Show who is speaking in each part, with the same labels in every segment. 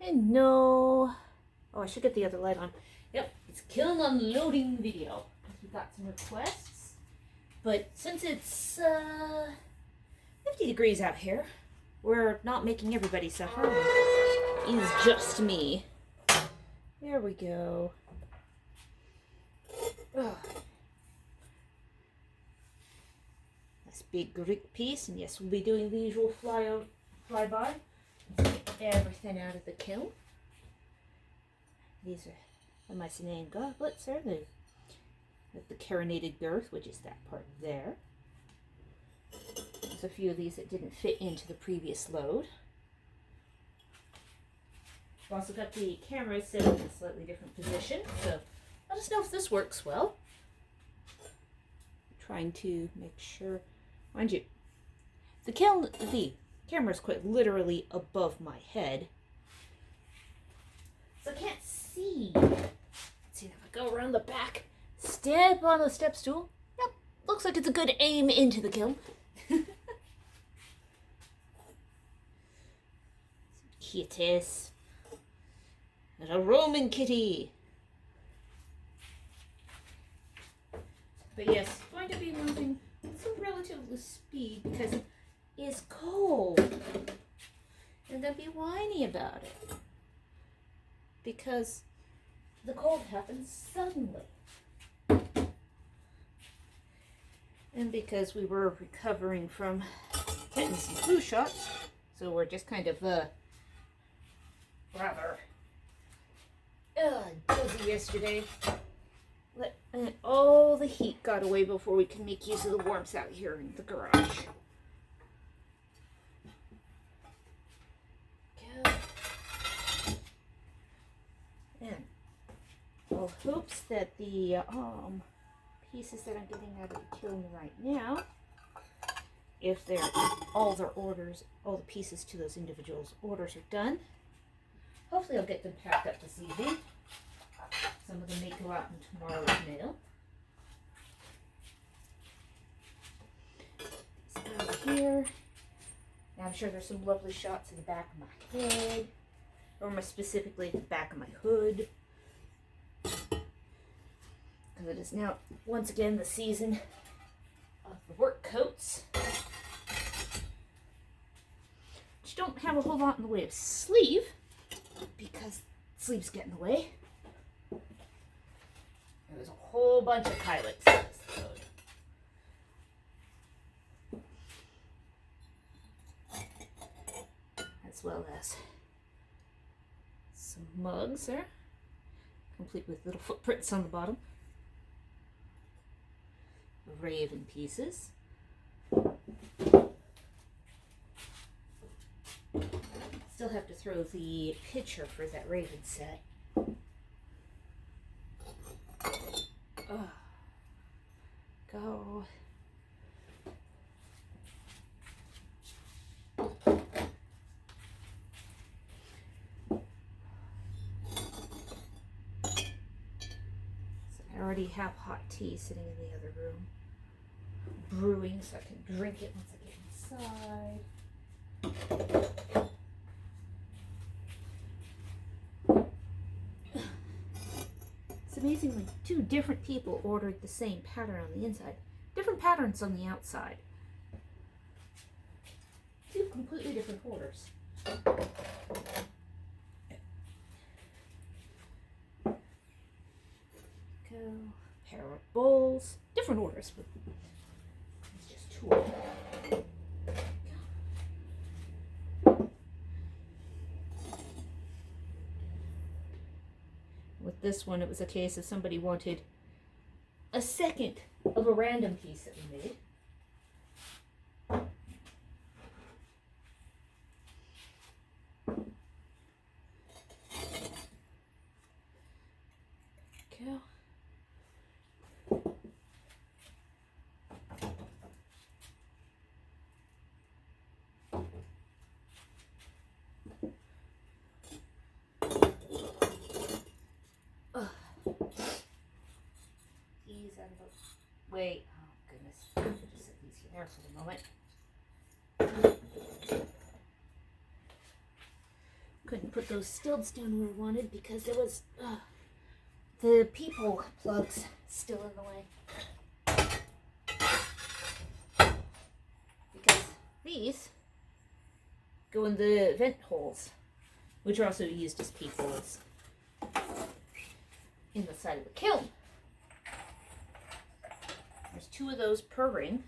Speaker 1: And no. Oh, I should get the other light on. Yep, it's Kiln unloading video. We got some requests. But since it's 50 degrees out here, we're not making everybody suffer. It's just me. There we go. Oh. Nice big Greek piece, and yes, we'll be doing the usual flyby. Get everything out of the kiln. These are the Mycenaean goblets, are they? With the carinated girth, which is that part there. There's a few of these that didn't fit into the previous load. We've also got the cameras set up in a slightly different position, so let us know if this works well. I'm trying to make sure, mind you, the camera's quite literally above my head, so I can't see. Let's see if I go around the back, step on the step stool. Yep, looks like it's a good aim into the kiln. Kitties. And a Roman kitty. But yes, going to be moving with some relative speed because it is cold. And don't be whiny about it. Because the cold happens suddenly. And because we were recovering from getting some flu shots, so we're just kind of rather dozy yesterday. And all the heat got away before we can make use of the warmth out here in the garage. Go. And all hopes that the pieces that I'm getting out of the kiln right now, if they're all the pieces to those individuals' orders are done, hopefully I'll get them packed up this evening. Some of them may go out in tomorrow's mail. These out here. Now I'm sure there's some lovely shots of the back of my head, or more specifically the back of my hood. Because it is now once again the season of the work coats, which don't have a whole lot in the way of sleeve, because sleeves get in the way. There's a whole bunch of pilots in this load. As well as some mugs there, complete with little footprints on the bottom. Raven pieces. Still have to throw the picture for that Raven set. Go. So I already have hot tea sitting in the other room, brewing, so I can drink it once I get inside. Amazingly, two different people ordered the same pattern on the inside, different patterns on the outside. Two completely different orders. Go, pair of bowls, different orders, but it's just two of them. With this one, it was a case of somebody wanted a second of a random piece that we made. Go. Wait, oh goodness, I'll just set these here for the moment. couldn't put those stilts down where I wanted because there was the people plugs still in the way. Because these go in the vent holes, which are also used as peepholes in the side of the kiln. There's 2 of those per ring.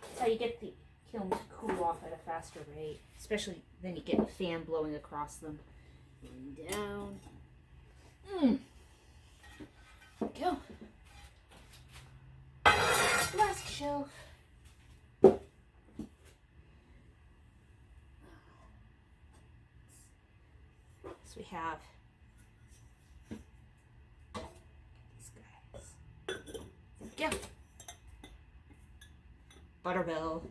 Speaker 1: That's how you get the kiln to cool off at a faster rate, especially then you get a fan blowing across them. Going down. There we go. Last shelf. So we have these guys. There we go. Butterbell.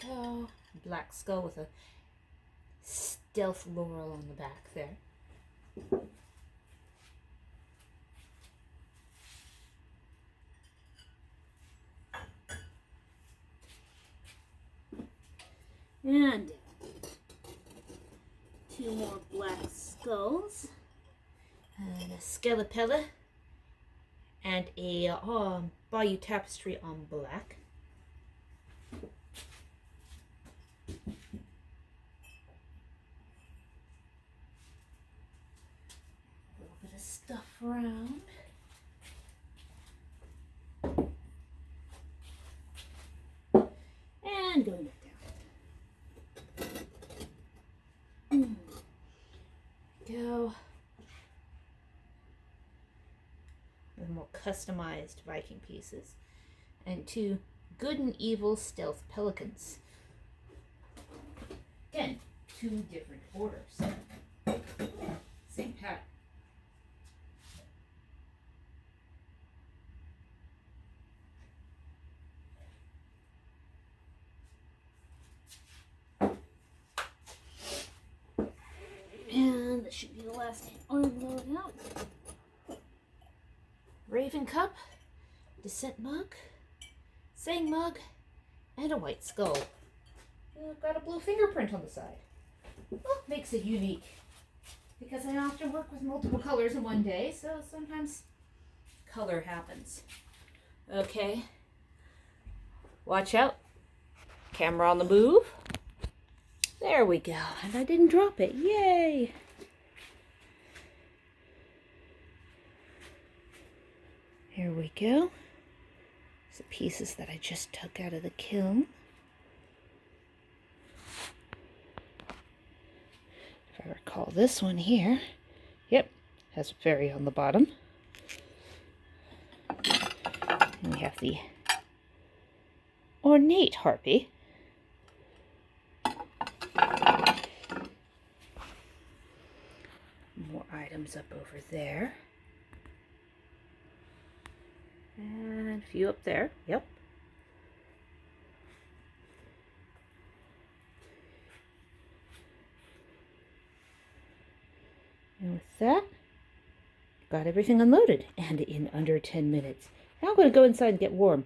Speaker 1: Go. Black skull with a stealth laurel on the back there. And 2 more black skulls. And a skelepella. And a bayou tapestry on black. A little bit of stuff around. And going back down. Go. The more customized Viking pieces. And 2 good and evil stealth pelicans. Again, 2 different orders. Same pattern. And this should be the last arm load out. Raven cup, descent mug, saying mug, and a white skull. Got a blue fingerprint on the side. Well, makes it unique. Because I often work with multiple colors in one day, so sometimes color happens. Okay. Watch out. Camera on the move. There we go. And I didn't drop it. Yay! Here we go. There's the pieces that I just took out of the kiln. If I recall this one here, yep, has a fairy on the bottom. And we have the ornate harpy. More items up over there. And a few up there, yep. And with that, got everything unloaded and in under 10 minutes. Now I'm going to go inside and get warm.